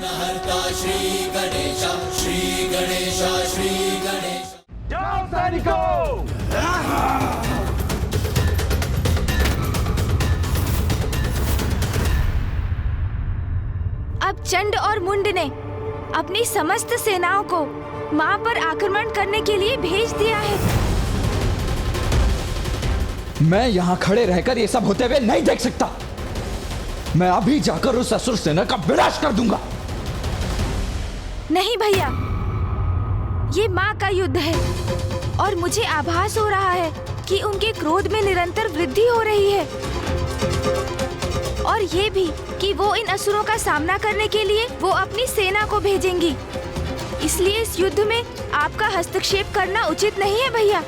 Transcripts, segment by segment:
विघ्नहर्ता श्री गणेश, श्री गणेश, श्री गणेश। जाओ सैनिकों! अब चंड और मुंड ने अपनी समस्त सेनाओं को मां पर आक्रमण करने के लिए भेज दिया है। मैं यहाँ खड़े रहकर ये सब होते हुए नहीं देख सकता। मैं अभी जाकर उस असुर सेना का विनाश कर दूंगा। नहीं भैया, ये माँ का युद्ध है और मुझे आभास हो रहा है कि उनके क्रोध में निरंतर वृद्धि हो रही है और ये भी कि वो इन असुरों का सामना करने के लिए वो अपनी सेना को भेजेंगी। इसलिए इस युद्ध में आपका हस्तक्षेप करना उचित नहीं है भैया।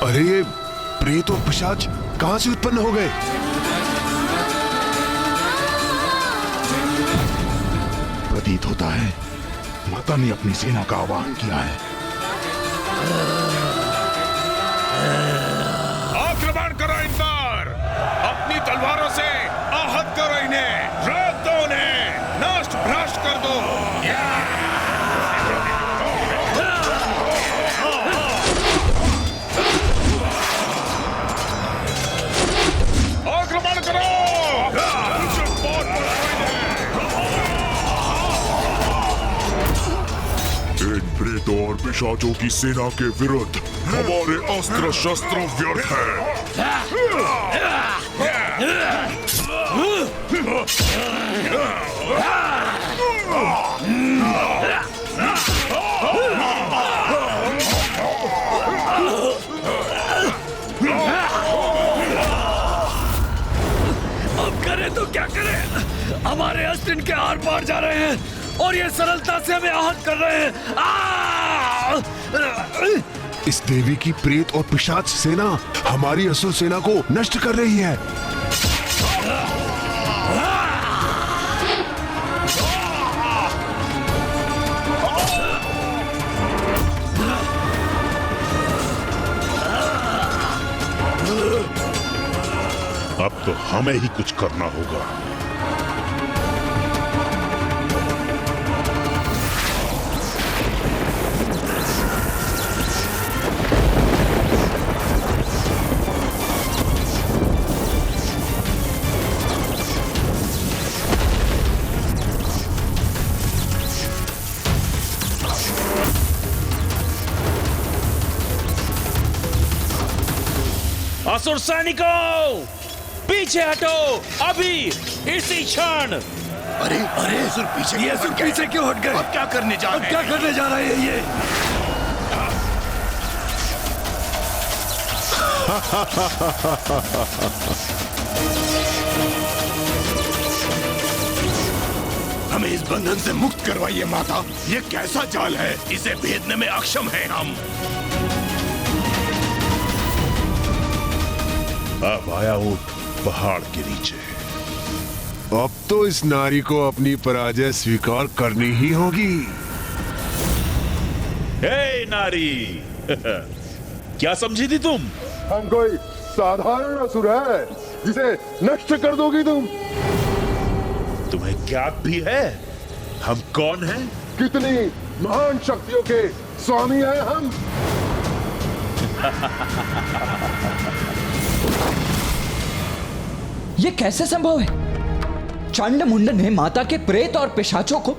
अरे ये प्रेत और पिशाच कहां से उत्पन्न हो गए? प्रतीत होता है माता ने अपनी सेना का आह्वान किया है। आक्रमण करो इन पर, अपनी तलवारों से आहत करो इन्हें, रोक दो उन्हें, नष्ट भ्रष्ट कर दो। आक्रमण करो! इन प्रेतों और पिशाचों की सेना के विरुद्ध हमारे अस्त्र शस्त्र व्यर्थ हैं। अब करें तो क्या करें? हमारे अस्त्र इनके आर पार जा रहे हैं और ये सरलता से हमें आहत कर रहे हैं। इस देवी की प्रेत और पिशाच सेना हमारी असुर सेना को नष्ट कर रही है। अब तो हमें ही कुछ करना होगा। असुर सैनिकों, पीछे हटो अभी, इसी क्षण। अरे अरे असुर पीछे, ये असुर पीछे क्यों हट गए? अब क्या करने जा रहे हैं? क्या करने जा रहे हैं ये? हमें इस बंधन से मुक्त करवाइए माता। ये कैसा जाल है, इसे भेदने में अक्षम हैं हम। अब आया ऊंट पहाड़ के नीचे। अब तो इस नारी को अपनी पराजय स्वीकार करनी ही होगी। हे नारी, क्या समझी थी तुम? हम कोई साधारण असुर है जिसे नष्ट कर दोगी तुम? तुम्हें क्या भी है? हम कौन हैं? कितनी महान शक्तियों के स्वामी हैं हम। ये कैसे संभव है? चंड मुंड ने माता के प्रेत और पिशाचों को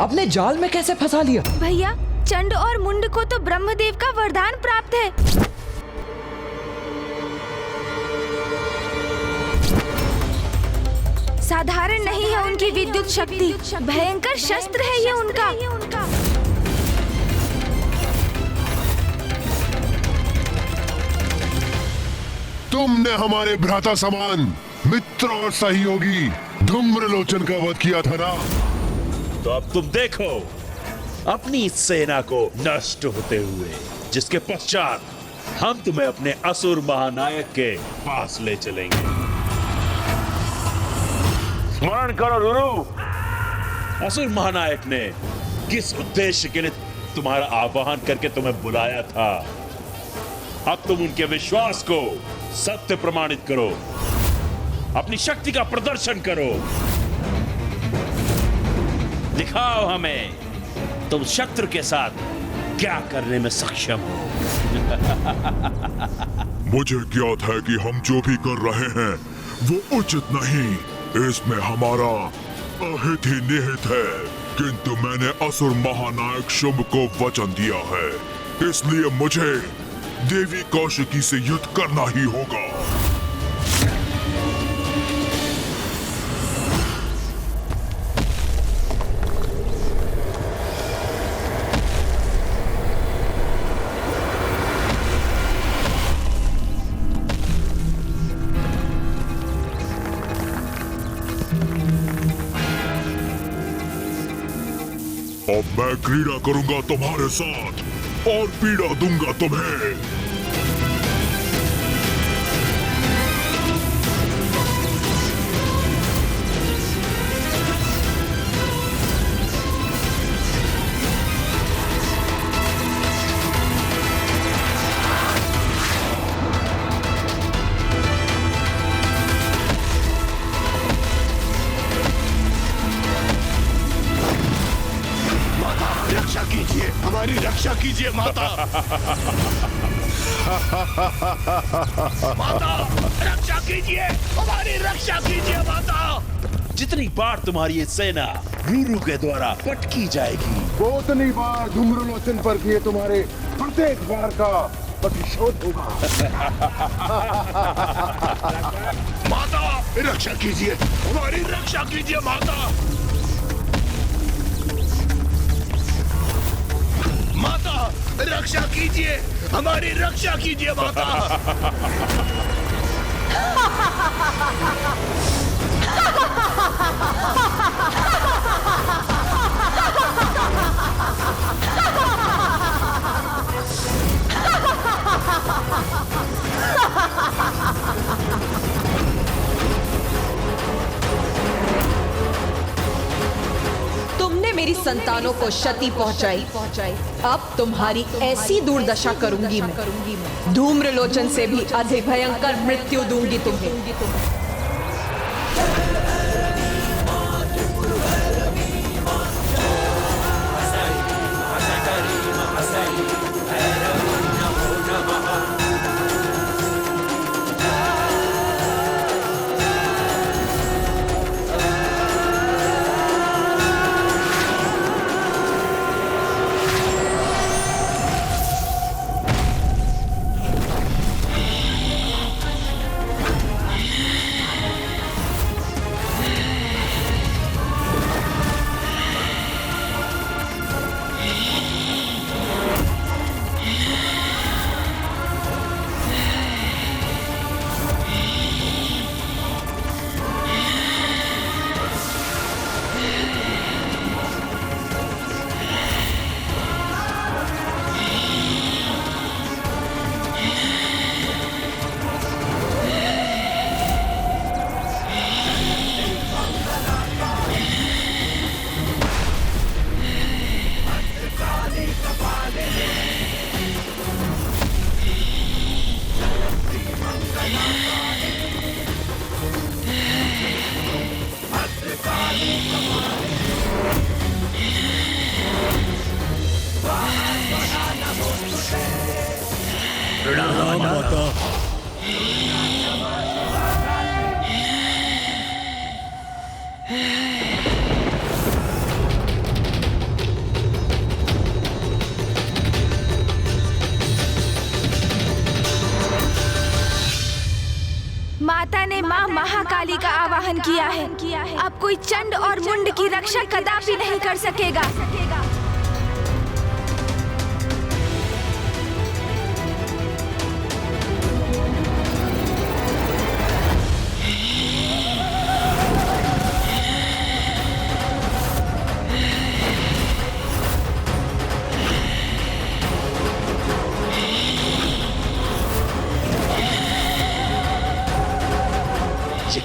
अपने जाल में कैसे फंसा लिया? भैया, चंड और मुंड को तो ब्रह्मदेव का वरदान प्राप्त है। साधारण नहीं है उनकी विद्युत शक्ति, भयंकर शस्त्र है ये उनका। तुमने हमारे भ्राता समान मित्र और सहयोगी धूम्रलोचन का वध किया था ना? तो अब तुम देखो अपनी सेना को नष्ट होते हुए, जिसके पश्चात हम तुम्हें अपने असुर महानायक के पास ले चलेंगे। स्मरण करो रुरु, असुर महानायक ने किस उद्देश्य के लिए तुम्हारा आह्वान करके तुम्हें बुलाया था। अब तुम उनके विश्वास को सत्य प्रमाणित करो, अपनी शक्ति का प्रदर्शन करो, दिखाओ हमें तुम शत्रु के साथ क्या करने में सक्षम हो। मुझे ज्ञात है कि हम जो भी कर रहे हैं वो उचित नहीं, इसमें हमारा अहित ही निहित है। किंतु मैंने असुर महानायक शुंभ को वचन दिया है, इसलिए मुझे देवी कौशिकी से युद्ध करना ही होगा। अब मैं क्रीड़ा करूंगा तुम्हारे साथ और पीड़ा दूंगा तुम्हें। रक्षा कीजिए, हमारी रक्षा कीजिए माता। माता रक्षा कीजिए, हमारी रक्षा कीजिए माता। जितनी बार तुम्हारी ये सेना रुरु के द्वारा पटकी जाएगी, वो उतनी बार धूम्रलोचन पर किए तुम्हारे प्रत्येक बार का प्रतिशोध होगा। माता रक्षा कीजिए, हमारी रक्षा कीजिए माता। माता रक्षा कीजिए, हमारी रक्षा कीजिए माता। तुमने मेरी संतानों को क्षति पहुंचाई, अब तुम्हारी ऐसी दुर्दशा करूंगी मैं। धूम्रलोचन से भी अधिक भयंकर मृत्यु दूंगी तुम्हें। प्रणाम माता। माता ने माँ महाकाली का आवाहन किया है। अब कोई चंड और मुंड की रक्षा कदापि नहीं कर सकेगा।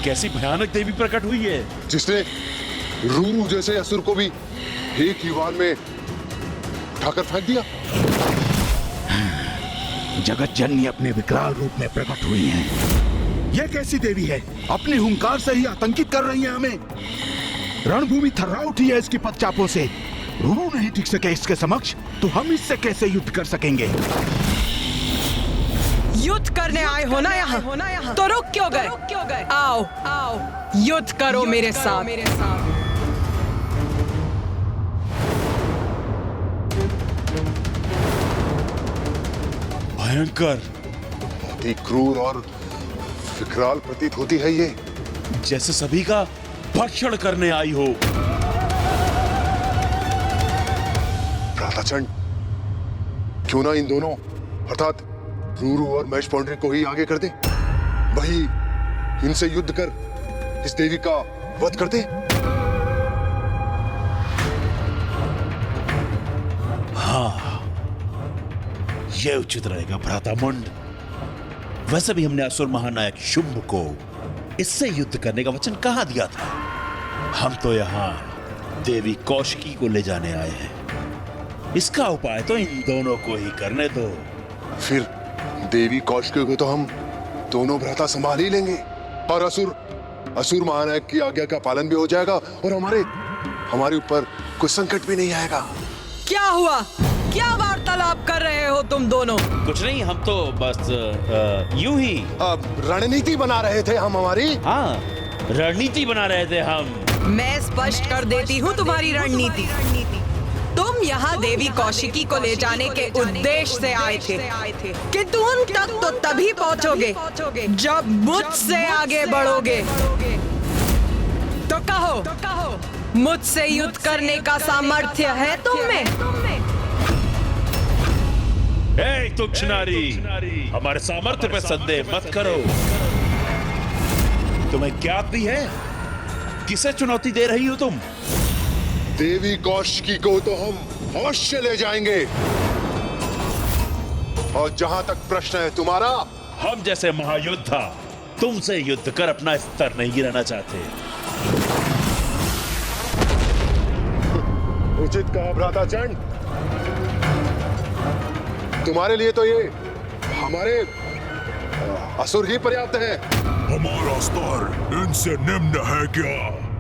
कैसी भयानक देवी प्रकट हुई है जिसने रूरू जैसे असुर को भी एक ही वार में उठाकर फेंक दिया। जगत जननी अपने विकराल रूप में प्रकट हुई हैं। यह कैसी देवी है? अपने हुंकार से ही आतंकित कर रही है हमें। रणभूमि थर्रा उठी है इसकी पदचापों से। रूरू नहीं टिक सके इसके समक्ष, तो हम इससे कैसे युद्ध कर सकेंगे? युद्ध करने आए हो ना यहाँ, तो रुक क्यों गए? आओ आओ युद्ध करो मेरे साथ। भयंकर, बहुत ही क्रूर और विकराल प्रतीत होती है ये, जैसे सभी का भक्षण करने आई हो। भ्राताचंड, क्यों ना इन दोनों अर्थात रूरू और महेश पौंडरी को ही आगे कर दे। वही इनसे युद्ध कर इस देवी का वध कर दे। हाँ, यह उचित रहेगा भ्रातामुंड। वैसे भी हमने असुर महानायक शुंभ को इससे युद्ध करने का वचन कहाँ दिया था? हम तो यहाँ देवी कौशिकी को ले जाने आए हैं। इसका उपाय तो इन दोनों को ही करने दो। फिर देवी कौशिकी को तो हम दोनों भ्राता संभाल ही लेंगे और असुर महानायक की आज्ञा का पालन भी हो जाएगा और हमारे ऊपर कोई संकट भी नहीं आएगा। क्या हुआ? क्या वार्तालाप कर रहे हो तुम दोनों? कुछ नहीं, हम तो बस यूं ही रणनीति बना रहे थे हम हमारी। हाँ, रणनीति बना रहे थे हम। मैं स्पष्ट कर देती हूँ तुम्हारी रणनीति। तुम यहाँ देवी कौशिकी को ले जाने के उद्देश्य से आए थे, किंतु उन तक तो तभी पहुँचोगे जब मुझसे आगे बढ़ोगे। तो कहो, मुझसे युद्ध करने का सामर्थ्य है तुम में? ए तुच्छ नारी, हमारे सामर्थ्य पे संदेह मत करो। तुम्हें ज्ञात भी है किसे चुनौती दे रही हो तुम? देवी कौशिकी को तो हम अवश्य ले जाएंगे। और जहां तक प्रश्न है तुम्हारा, हम जैसे महायोद्धा तुमसे युद्ध कर अपना स्तर नहीं गिराना चाहते। उचित कहा भ्राताचंड। तुम्हारे लिए तो ये हमारे असुर ही पर्याप्त है। हमारा स्तर इनसे निम्न है क्या?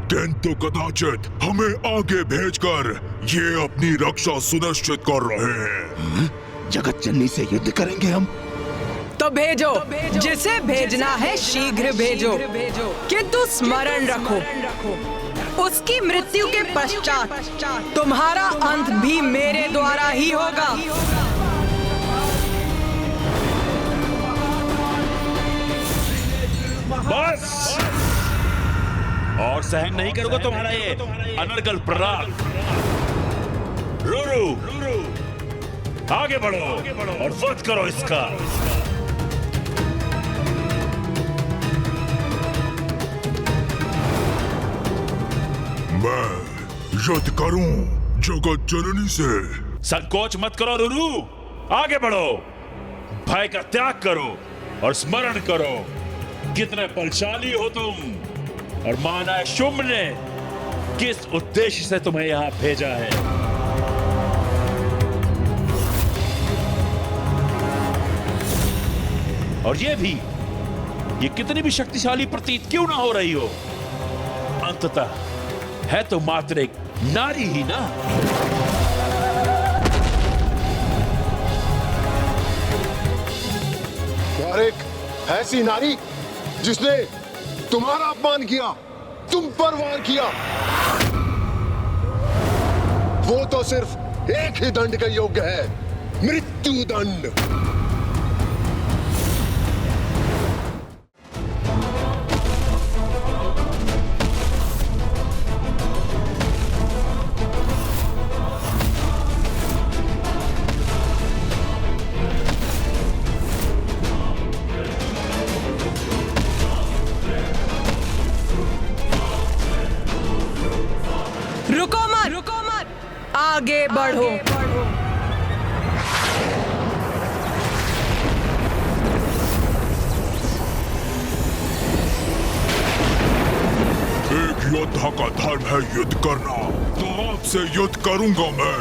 किंतु कदाचित हमें आगे भेजकर ये अपनी रक्षा सुनिश्चित कर रहे हैं। जगत जननी से युद्ध करेंगे हम? तो भेजो, जिसे भेजना है शीघ्र भेजो, किंतु स्मरण रखो, उसकी मृत्यु के पश्चात तुम्हारा अंत भी मेरे द्वारा ही होगा। बस, और सहन नहीं करोगे तुम्हारा ये अनर्गल प्रहार। रूरू, आगे बढ़ो और वध करो इसका। मैं युद्ध करूं जगत जननी से। संकोच मत करो रूरू, आगे बढ़ो, भय का त्याग करो और स्मरण करो कितने बलशाली हो तुम और महानायक शुंभ ने किस उद्देश्य से तुम्हें यहां भेजा है। और ये कितनी भी शक्तिशाली प्रतीत क्यों ना हो रही हो, अंततः है तो मात्र एक नारी ही ना। और एक ऐसी नारी जिसने तुम्हारा अपमान किया, तुम पर वार किया, वो तो सिर्फ एक ही दंड का योग्य है, मृत्यु दंड। रुको मत, आगे बढ़ो। योद्धा का धर्म है युद्ध करना, तो आपसे युद्ध करूंगा मैं।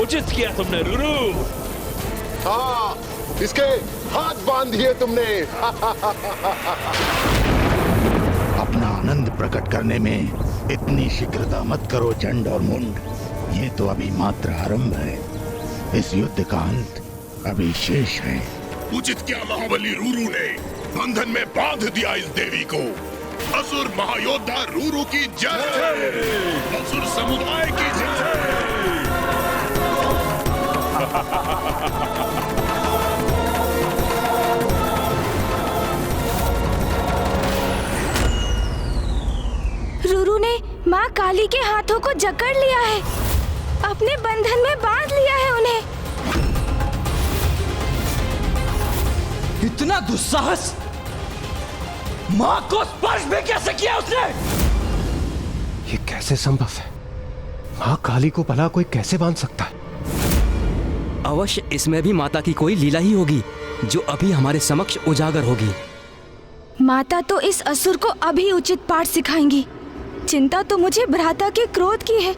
उचित किया तुमने रुरु। हाँ, इसके हाथ बांध दिए तुमने। अपना आनंद प्रकट करने में इतनी शीघ्रता मत करो चंड और मुंड। ये तो अभी मात्र आरंभ है। इस युद्ध का अंत अभी शेष है। उचित क्या महाबली रूरू ने बंधन में बांध दिया इस देवी को। असुर महायोद्धा रूरू की जय। असुर समुदाय की जय। रूरू ने माँ काली के हाथों को जकड़ लिया है, अपने बंधन में बांध लिया है उन्हें। इतना दुस्साहस! माँ को स्पर्श भी कैसे किया उसने? ये कैसे संभव है? माँ काली को भला कोई कैसे बांध सकता है? अवश्य इसमें भी माता की कोई लीला ही होगी जो अभी हमारे समक्ष उजागर होगी। माता तो इस असुर को अभी उचित पाठ सिखाएंगी। चिंता तो मुझे भ्राता के क्रोध की है।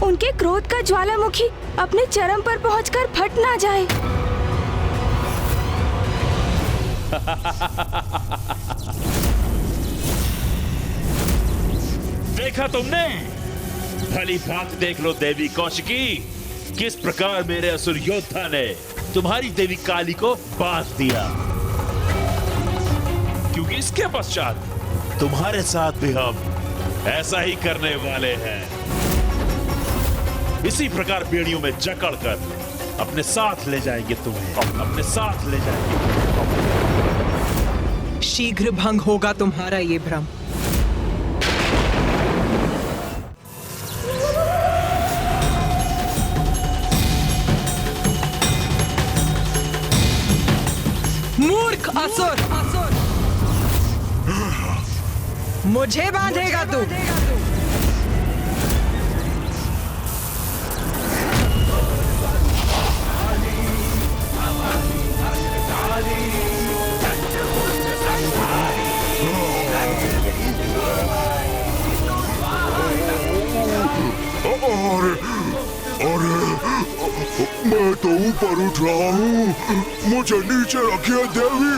उनके क्रोध का ज्वालामुखी अपने चरम पर पहुंचकर फट ना जाए। देखा तुमने? भली बात देख लो देवी कौशिकी, किस प्रकार मेरे असुर योद्धा ने तुम्हारी देवी काली को बांध दिया। क्योंकि इसके पश्चात तुम्हारे साथ भी हम ऐसा ही करने वाले हैं। इसी प्रकार बेड़ियों में जकड़कर अपने साथ ले जाएंगे तुम्हें, अपने साथ ले जाएंगे। शीघ्र भंग होगा तुम्हारा ये भ्रम। मूर्ख असुर, मुझे बांधेगा तू? अरे मैं तो ऊपर उठ रहा हूँ, मुझे नीचे रखिए देवी।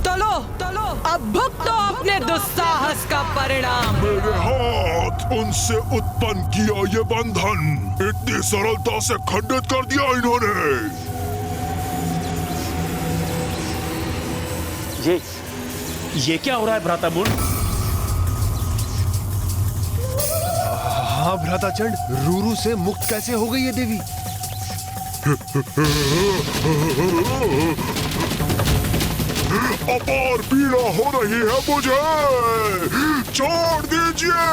चलो अब भुगतो अपने दुस्साहस का परिणाम। मेरे हाथ उनसे उत्पन्न किया ये बंधन इतनी सरलता से खंडित कर दिया इन्होंने। ये क्या हो रहा है भ्राता मुंड? हाँ भ्राता चंड, रूरू से मुक्त कैसे हो गई ये देवी? अपार पीड़ा हो रही है मुझे, छोड़ दीजिए।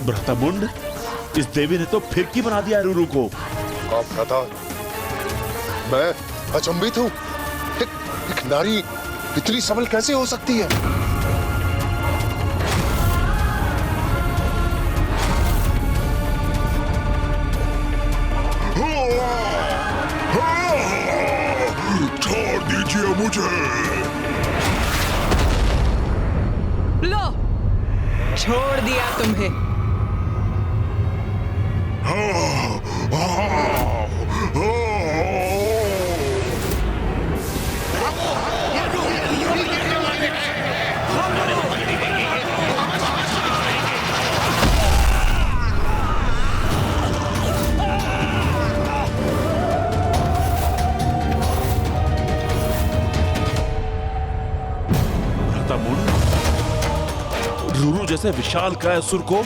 भ्राता मुंड, इस देवी ने तो फिरकी बना दिया रूरू को। आप भ्राता, मैं अचंभित हूँ। एक नारी इतनी सबल कैसे हो सकती है? छोड़ दीजिए मुझे। लो, छोड़ दिया तुम्हें। रूरू जैसे विशाल काय असुर को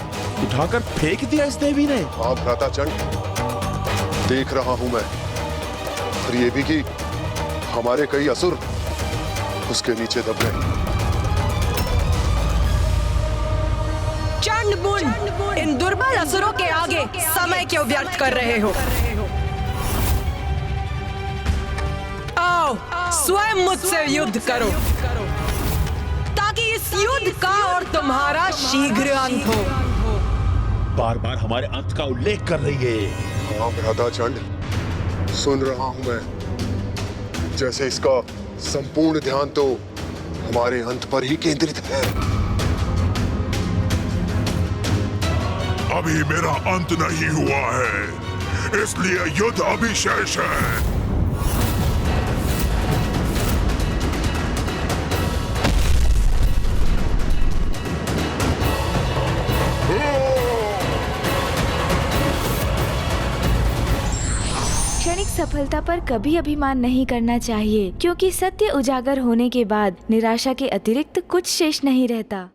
उठाकर फेंक दिया इस देवी ने। हाँ भ्राता चंड, देख रहा हूं मैं। और ये भी कि हमारे कई असुर उसके नीचे दब गए। चंड मुंड, इन दुर्बल असुरों के आगे समय क्यों व्यर्थ कर रहे हो? आओ, स्वयं मुझसे युद्ध करो ताकि इस युद्ध का और तुम्हारा शीघ्र अंत हो। बार बार हमारे अंत का उल्लेख कर रही है। हाँ भ्राता चंड, सुन रहा हूं मैं। जैसे इसका संपूर्ण ध्यान तो हमारे अंत पर ही केंद्रित है। अभी मेरा अंत नहीं हुआ है, इसलिए युद्ध अभी शेष है। क्षणिक सफलता पर कभी अभिमान नहीं करना चाहिए, क्योंकि सत्य उजागर होने के बाद निराशा के अतिरिक्त कुछ शेष नहीं रहता।